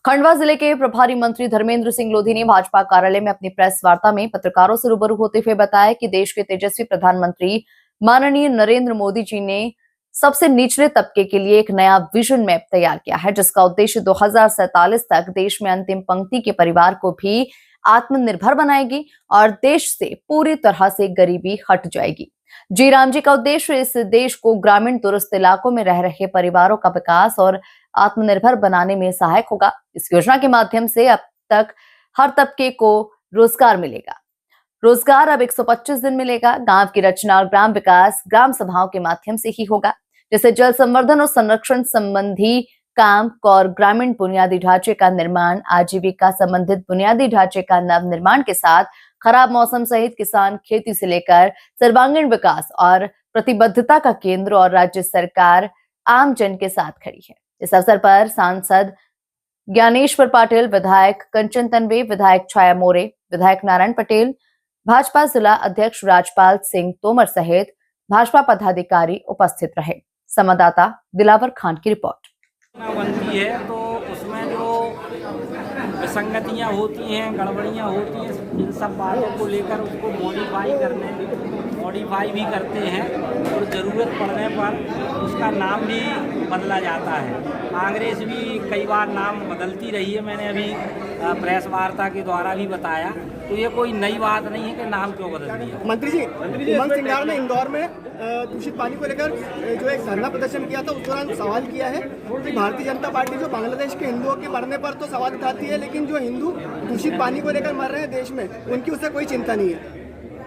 खंडवा जिले के प्रभारी मंत्री धर्मेंद्र सिंह लोधी ने भाजपा कार्यालय में अपनी प्रेस वार्ता में पत्रकारों से रूबरू होते हुए बताया कि देश के तेजस्वी प्रधानमंत्री माननीय नरेंद्र मोदी जी ने सबसे निचले तबके के लिए एक नया विजन मैप तैयार किया है, जिसका उद्देश्य 2047 तक देश में अंतिम पंक्ति के परिवार को भी आत्मनिर्भर बनाएगी और देश से पूरी तरह से गरीबी हट जाएगी। जी राम जी का उद्देश्य इस देश को ग्रामीण दूरस्थ इलाकों में रह रहे परिवारों का विकास और आत्मनिर्भर बनाने में सहायक होगा। इस योजना के माध्यम से अब तक हर तबके को रोजगार मिलेगा। रोजगार अब 125 दिन मिलेगा। गांव की रचना और ग्राम विकास ग्राम सभाओं के माध्यम से ही होगा, जैसे जल संवर्धन और संरक्षण संबंधी काम और ग्रामीण बुनियादी ढांचे का निर्माण, आजीविका संबंधित बुनियादी ढांचे का नव निर्माण के साथ खराब मौसम सहित किसान खेती से लेकर सर्वांगीण विकास और प्रतिबद्धता का केंद्र और राज्य सरकार आम जन के साथ खड़ी है। इस अवसर पर सांसद ज्ञानेश्वर पाटिल, विधायक कंचन तन्वे, विधायक छाया मोरे, विधायक नारायण पटेल, भाजपा जिला अध्यक्ष राजपाल सिंह तोमर सहित भाजपा पदाधिकारी उपस्थित रहे। संवाददाता दिलावर खान की रिपोर्ट। बनती है तो उसमें जो विसंगतियां होती हैं, गड़बड़ियां होती हैं, इन सब बातों को लेकर उसको मॉडिफाई भी करते हैं और ज़रूरत पड़ने पर उसका नाम भी बदला जाता है। कांग्रेस भी कई बार नाम बदलती रही है, मैंने अभी प्रेस वार्ता के द्वारा भी बताया, तो ये कोई नई बात नहीं है कि नाम क्यों बदल दिया। मंत्री जी, उमंग सिंगार ने इंदौर में दूषित पानी को लेकर जो एक धरना प्रदर्शन किया था, उस दौरान सवाल किया है कि भारतीय जनता पार्टी जो बांग्लादेश के हिंदुओं के मरने पर तो सवाल उठाती है, लेकिन जो हिंदू दूषित पानी को लेकर मर रहे हैं देश में, उनकी उससे कोई चिंता नहीं है।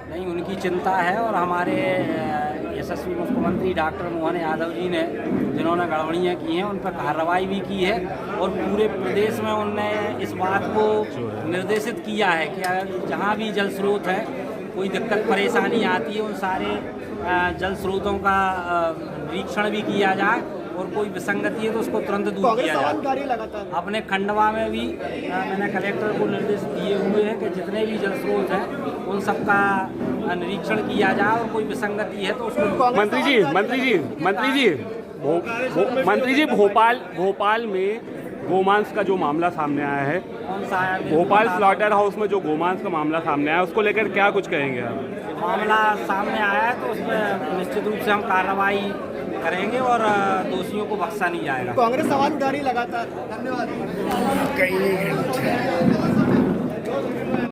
नहीं, उनकी चिंता है और हमारे यशस्वी मुख्यमंत्री डॉक्टर मोहन यादव जी ने, जिन्होंने गड़बड़ियाँ की हैं, उन पर कार्रवाई भी की है और पूरे प्रदेश में उनने इस बात को निर्देशित किया है कि जहाँ भी जल स्रोत है, कोई दिक्कत परेशानी आती है, उन सारे जल स्रोतों का निरीक्षण भी किया जाए और कोई विसंगति है तो उसको तुरंत दूर किया जाए। अपने खंडवा में भी मैंने कलेक्टर को निर्देश दिए हुए हैं कि जितने भी जल स्रोत हैं उन सबका निरीक्षण किया जाए और कोई विसंगति है तो उसको। मंत्री जी भोपाल में गोमांस का जो मामला सामने आया है, भोपाल स्लॉटर हाउस में जो गोमांस का मामला सामने आया है, उसको लेकर क्या कुछ कहेंगे आप? मामला सामने आया है तो उसमें निश्चित रूप से हम कार्रवाई करेंगे और दोषियों को बख्शा नहीं जाएगा। कांग्रेस सवाल उठा रही लगातार। धन्यवाद।